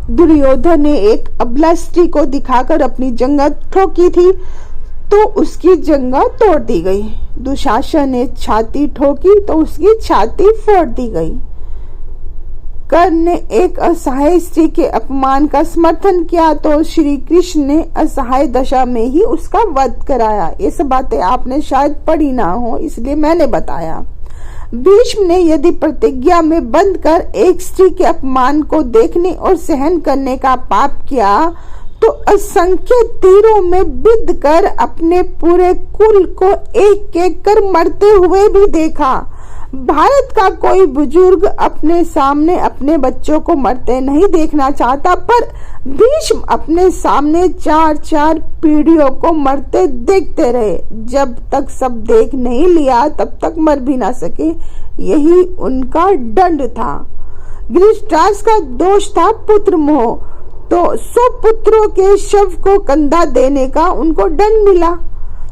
दुर्योधन ने एक अबला स्त्री को दिखाकर अपनी जंघा ठोकी थी तो उसकी जंघा तोड़ दी गई। दुशासन ने छाती ठोकी तो उसकी छाती फोड़ दी गई। कर्ण ने एक असहाय स्त्री के अपमान का समर्थन किया तो श्री कृष्ण ने असहाय दशा में ही उसका वध कराया। ये सब बातें आपने शायद पढ़ी ना हो, इसलिए मैंने बताया। भीष्म ने यदि प्रतिज्ञा में बंध कर एक स्त्री के अपमान को देखने और सहन करने का पाप किया तो असंख्य तीरों में बिंध कर अपने पूरे कुल को एक एक कर मरते हुए भी देखा। भारत का कोई बुजुर्ग अपने सामने अपने बच्चों को मरते नहीं देखना चाहता, पर भीष्म अपने सामने 4-4 पीढ़ियों को मरते देखते रहे। जब तक सब देख नहीं लिया तब तक मर भी ना सके, यही उनका दंड था। धृतराष्ट्र का दोष था पुत्र मोह, तो 100 पुत्रों के शव को कंधा देने का उनको दंड मिला।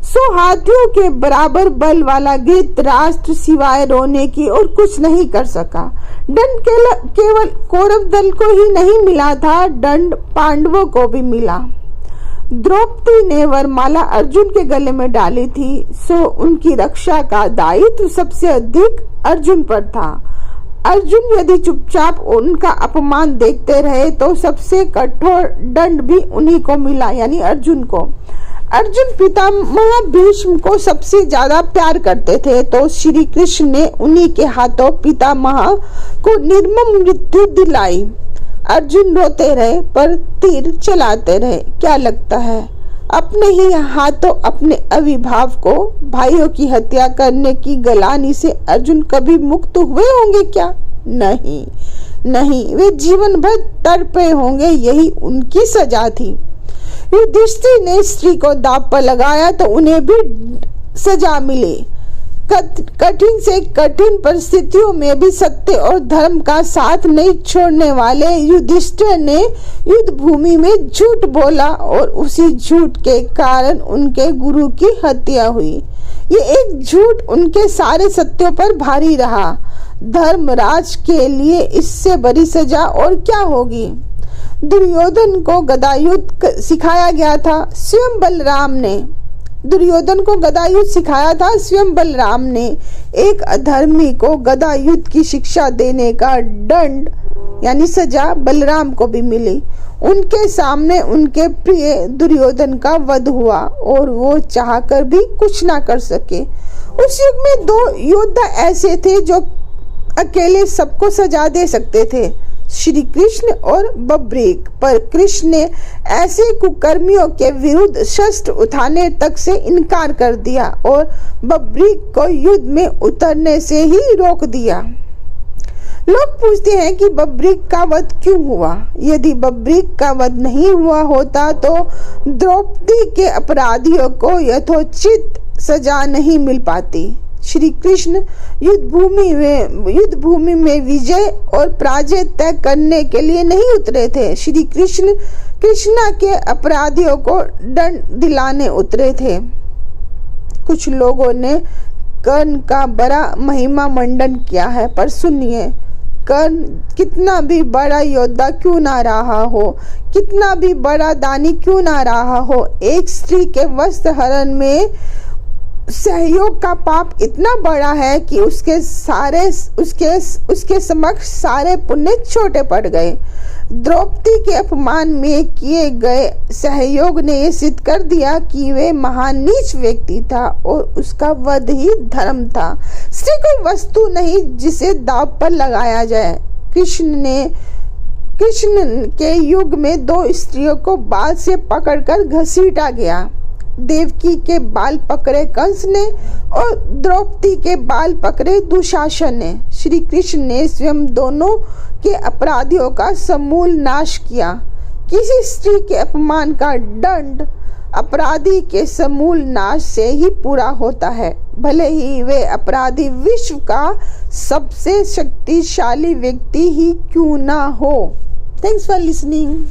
100 हाथियों के बराबर बल वाला धृतराष्ट्र सिवाय रोने की और कुछ नहीं कर सका। दंड केवल कौरव दल को ही नहीं मिला था, दंड पांडवों को भी मिला। द्रौपदी ने वरमाला अर्जुन के गले में डाली थी, सो उनकी रक्षा का दायित्व सबसे अधिक अर्जुन पर था। अर्जुन यदि चुपचाप उनका अपमान देखते रहे तो सबसे कठोर दंड भी उन्हीं को मिला, यानी अर्जुन को। अर्जुन पितामह भीष्म को सबसे ज्यादा प्यार करते थे तो श्री कृष्ण ने उन्हीं के हाथों पितामह को निर्मम मृत्यु दिलाई। अर्जुन रोते रहे पर तीर चलाते रहे। क्या लगता है अपने ही हाथों अपने अविभाव को भाइयों की हत्या करने की गलानी से अर्जुन कभी मुक्त हुए होंगे क्या? नहीं नहीं, वे जीवन भर तड़पे होंगे, यही उनकी सजा थी। युधिष्ठिर ने स्त्री को दांव पर लगाया तो उन्हें भी सजा मिली। कठिन से कठिन परिस्थितियों में भी सत्य और धर्म का साथ नहीं छोड़ने वाले युधिष्ठिर ने युद्ध भूमि में झूठ बोला और उसी झूठ के कारण उनके गुरु की हत्या हुई। ये एक झूठ उनके सारे सत्यों पर भारी रहा। धर्मराज के लिए इससे बड़ी सजा और क्या होगी? दुर्योधन को गदायुद्ध सिखाया गया था स्वयं बलराम ने। दुर्योधन को गदायुद्ध सिखाया था स्वयं बलराम ने। एक अधर्मी को गदायुद्ध की शिक्षा देने का दंड यानी सजा बलराम को भी मिली। उनके सामने उनके प्रिय दुर्योधन का वध हुआ और वो चाहकर भी कुछ ना कर सके। उस युग में 2 योद्धा ऐसे थे जो अकेले सबको सजा दे सकते थे, श्री कृष्ण और बब्रीक। पर कृष्ण ने ऐसे कुकर्मियों के विरुद्ध शस्त्र उठाने तक से इनकार कर दिया और बब्रीक को युद्ध में उतरने से ही रोक दिया। लोग पूछते हैं कि बब्रीक का वध क्यों हुआ? यदि बब्रीक का वध नहीं हुआ होता तो द्रौपदी के अपराधियों को यथोचित सजा नहीं मिल पाती। श्री कृष्ण युद्ध भूमि में विजय और पराजय तय करने के लिए नहीं उतरे थे। श्री कृष्णा के अपराधियों को दंड दिलाने उतरे थे। कुछ लोगों ने कर्ण का बड़ा महिमा मंडन किया है, पर सुनिए, कर्ण कितना भी बड़ा योद्धा क्यों ना रहा हो, कितना भी बड़ा दानी क्यों ना रहा हो, एक स्त्री के वस्त्र हरण में सहयोग का पाप इतना बड़ा है कि उसके समक्ष सारे पुण्य छोटे पड़ गए। द्रौपदी के अपमान में किए गए सहयोग ने यह सिद्ध कर दिया कि वे महान नीच व्यक्ति था और उसका वध ही धर्म था। स्त्री कोई वस्तु नहीं जिसे दांव पर लगाया जाए। कृष्ण के युग में 2 स्त्रियों को बाल से पकड़कर घसीटा गया। देवकी के बाल पकड़े कंस ने और द्रौपदी के बाल पकड़े दुशासन ने। श्री कृष्ण ने स्वयं दोनों के अपराधियों का समूल नाश किया। किसी स्त्री के अपमान का दंड अपराधी के समूल नाश से ही पूरा होता है, भले ही वे अपराधी विश्व का सबसे शक्तिशाली व्यक्ति ही क्यों ना हो। Thanks for listening.